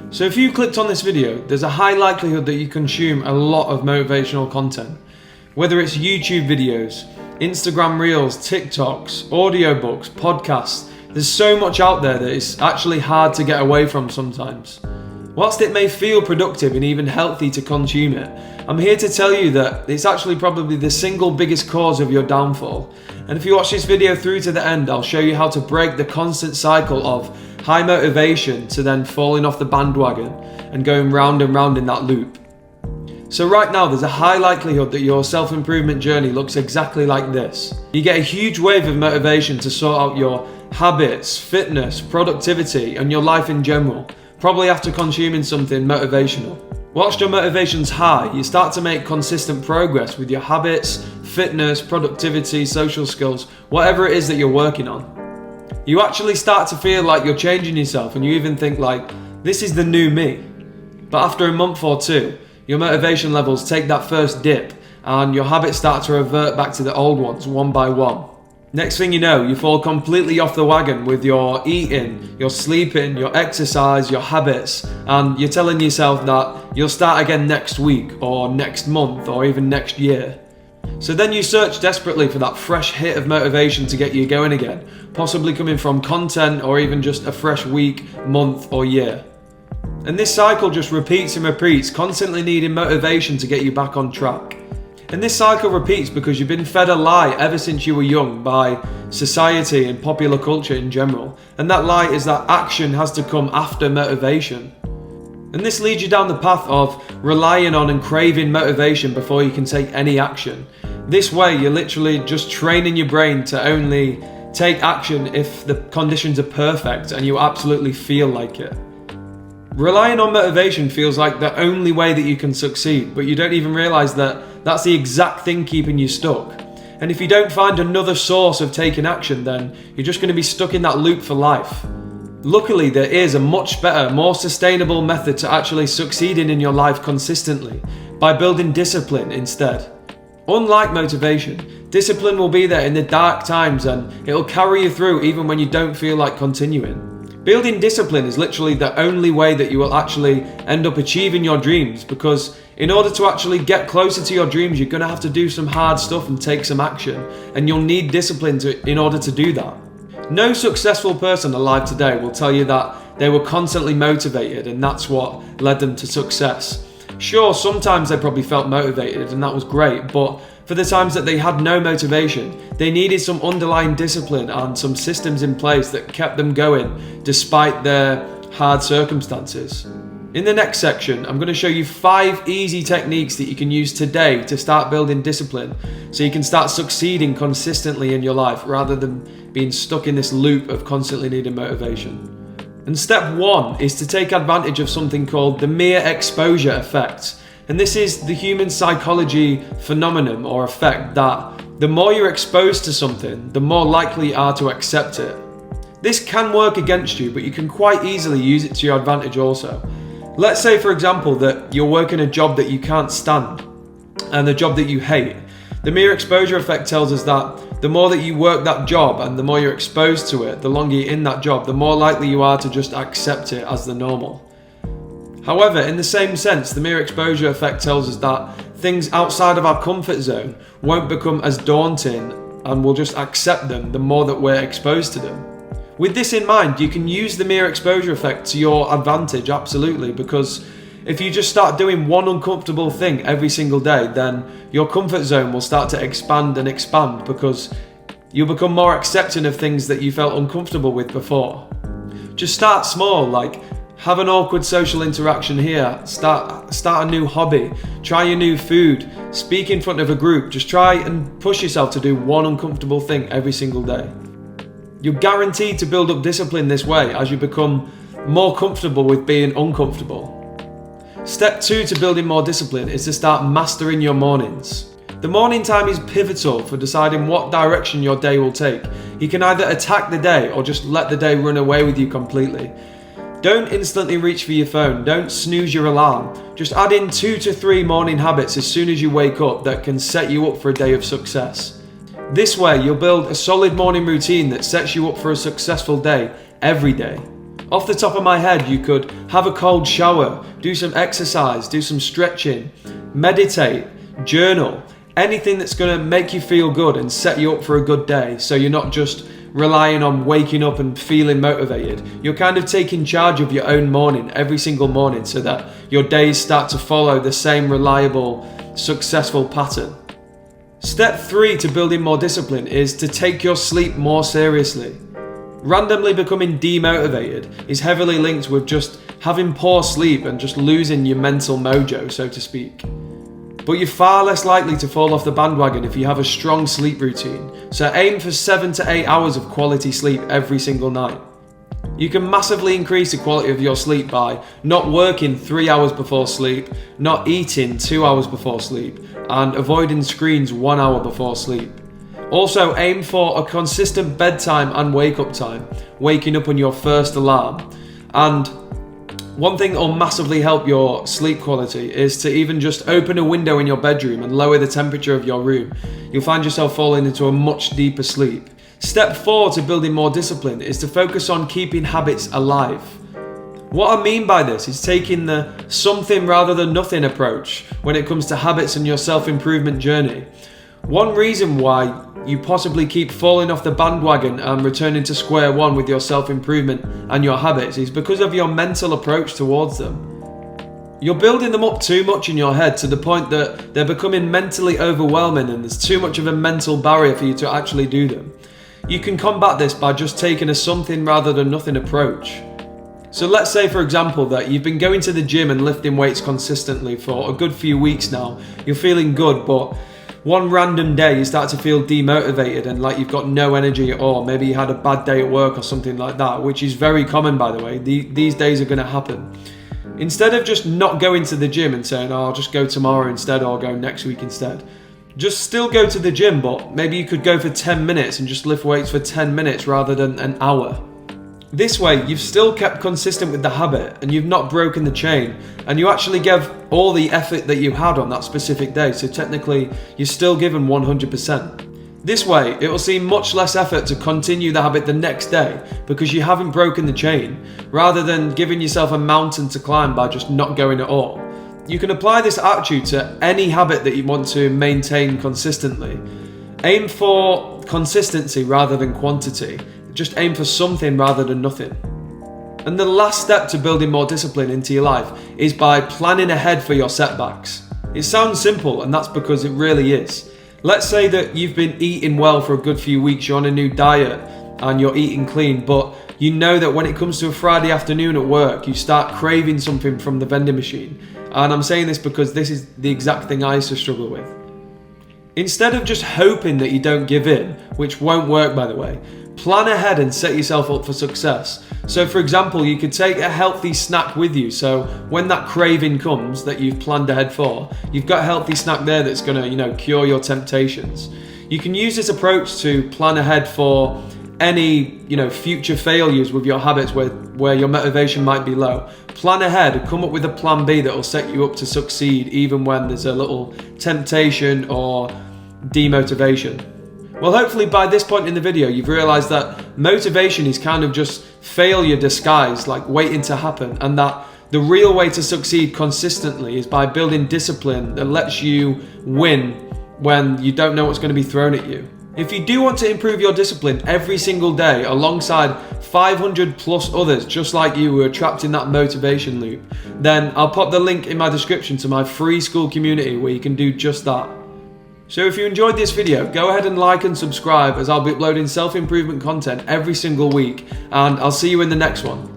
So if you clicked on this video, there's a high likelihood that you consume a lot of motivational content. Whether it's YouTube videos, Instagram Reels, TikToks, audiobooks, podcasts, there's so much out there that it's actually hard to get away from sometimes. Whilst it may feel productive and even healthy to consume it, I'm here to tell you that it's actually probably the single biggest cause of your downfall. And if you watch this video through to the end, I'll show you how to break the constant cycle of high motivation to then falling off the bandwagon and going round and round in that loop. So right now, there's a high likelihood that your self-improvement journey looks exactly like this. You get a huge wave of motivation to sort out your habits, fitness, productivity, and your life in general, probably after consuming something motivational. Whilst your motivation's high, you start to make consistent progress with your habits, fitness, productivity, social skills, whatever it is that you're working on. You actually start to feel like you're changing yourself, and you even think like, this is the new me. But after a month or two, your motivation levels take that first dip and your habits start to revert back to the old ones one by one. Next thing you know, you fall completely off the wagon with your eating, your sleeping, your exercise, your habits, and you're telling yourself that you'll start again next week or next month or even next year. So then you search desperately for that fresh hit of motivation to get you going again, possibly coming from content or even just a fresh week, month or year. And this cycle just repeats and repeats, constantly needing motivation to get you back on track. And this cycle repeats because you've been fed a lie ever since you were young by society and popular culture in general. And that lie is that action has to come after motivation. And this leads you down the path of relying on and craving motivation before you can take any action. This way, you're literally just training your brain to only take action if the conditions are perfect and you absolutely feel like it. Relying on motivation feels like the only way that you can succeed, but you don't even realize that that's the exact thing keeping you stuck. And if you don't find another source of taking action, then you're just going to be stuck in that loop for life. Luckily, there is a much better, more sustainable method to actually succeeding in your life consistently, by building discipline instead. Unlike motivation, discipline will be there in the dark times and it'll carry you through even when you don't feel like continuing. Building discipline is literally the only way that you will actually end up achieving your dreams, because in order to actually get closer to your dreams, you're going to have to do some hard stuff and take some action, and you'll need discipline in order to do that. No successful person alive today will tell you that they were constantly motivated and that's what led them to success. Sure, sometimes they probably felt motivated and that was great, but for the times that they had no motivation, they needed some underlying discipline and some systems in place that kept them going despite their hard circumstances. In the next section, I'm going to show you 5 easy techniques that you can use today to start building discipline so you can start succeeding consistently in your life rather than being stuck in this loop of constantly needing motivation. And step 1 is to take advantage of something called the mere exposure effect. And this is the human psychology phenomenon or effect that the more you're exposed to something, the more likely you are to accept it. This can work against you, but you can quite easily use it to your advantage also. Let's say, for example, that you're working a job that you can't stand and a job that you hate. The mere exposure effect tells us that the more that you work that job and the more you're exposed to it, the longer you're in that job, the more likely you are to just accept it as the normal. However, in the same sense, the mere exposure effect tells us that things outside of our comfort zone won't become as daunting and we'll just accept them the more that we're exposed to them. With this in mind, you can use the mere exposure effect to your advantage, absolutely, because if you just start doing one uncomfortable thing every single day, then your comfort zone will start to expand and expand because you'll become more accepting of things that you felt uncomfortable with before. Just start small, like have an awkward social interaction here, start a new hobby, try a new food, speak in front of a group, just try and push yourself to do one uncomfortable thing every single day. You're guaranteed to build up discipline this way as you become more comfortable with being uncomfortable. Step 2 to building more discipline is to start mastering your mornings. The morning time is pivotal for deciding what direction your day will take. You can either attack the day or just let the day run away with you completely. Don't instantly reach for your phone, don't snooze your alarm. Just add in 2 to 3 morning habits as soon as you wake up that can set you up for a day of success. This way, you'll build a solid morning routine that sets you up for a successful day every day. Off the top of my head, you could have a cold shower, do some exercise, do some stretching, meditate, journal, anything that's going to make you feel good and set you up for a good day, so you're not just relying on waking up and feeling motivated. You're kind of taking charge of your own morning every single morning so that your days start to follow the same reliable, successful pattern. Step 3 to building more discipline is to take your sleep more seriously. Randomly becoming demotivated is heavily linked with just having poor sleep and just losing your mental mojo, so to speak. But you're far less likely to fall off the bandwagon if you have a strong sleep routine, so aim for 7 to 8 hours of quality sleep every single night. You can massively increase the quality of your sleep by not working 3 hours before sleep, not eating 2 hours before sleep, and avoiding screens 1 hour before sleep. Also, aim for a consistent bedtime and wake-up time, waking up on your first alarm. And one thing that will massively help your sleep quality is to even just open a window in your bedroom and lower the temperature of your room. You'll find yourself falling into a much deeper sleep. Step 4 to building more discipline is to focus on keeping habits alive. What I mean by this is taking the something rather than nothing approach when it comes to habits and your self-improvement journey. One reason why you possibly keep falling off the bandwagon and returning to square one with your self-improvement and your habits is because of your mental approach towards them. You're building them up too much in your head to the point that they're becoming mentally overwhelming and there's too much of a mental barrier for you to actually do them. You can combat this by just taking a something rather than nothing approach. So let's say, for example, that you've been going to the gym and lifting weights consistently for a good few weeks now. You're feeling good, but one random day you start to feel demotivated and like you've got no energy at all. Maybe you had a bad day at work or something like that, which is very common, by the way. These days are going to happen. Instead of just not going to the gym and saying, oh, I'll just go tomorrow instead or go next week instead, just still go to the gym, but maybe you could go for 10 minutes and just lift weights for 10 minutes rather than an hour. This way, you've still kept consistent with the habit and you've not broken the chain, and you actually gave all the effort that you had on that specific day, so technically you're still given 100%. This way, it will seem much less effort to continue the habit the next day because you haven't broken the chain, rather than giving yourself a mountain to climb by just not going at all. You can apply this attitude to any habit that you want to maintain consistently. Aim for consistency rather than quantity. Just aim for something rather than nothing. And the last step to building more discipline into your life is by planning ahead for your setbacks. It sounds simple, and that's because it really is. Let's say that you've been eating well for a good few weeks, you're on a new diet and you're eating clean, but you know that when it comes to a Friday afternoon at work, you start craving something from the vending machine. And I'm saying this because this is the exact thing I used to struggle with. Instead of just hoping that you don't give in, which won't work by the way, plan ahead and set yourself up for success. So for example, you could take a healthy snack with you, so when that craving comes that you've planned ahead for, you've got a healthy snack there that's going to, cure your temptations. You can use this approach to plan ahead for any, future failures with your habits where your motivation might be low. Plan ahead and come up with a plan B that will set you up to succeed even when there's a little temptation or demotivation. Well, hopefully by this point in the video, you've realized that motivation is kind of just failure disguised, like waiting to happen, and that the real way to succeed consistently is by building discipline that lets you win when you don't know what's going to be thrown at you. If you do want to improve your discipline every single day alongside 500 plus others just like you who are trapped in that motivation loop, then I'll pop the link in my description to my free Skool community where you can do just that. So if you enjoyed this video, go ahead and like and subscribe, as I'll be uploading self-improvement content every single week, and I'll see you in the next one.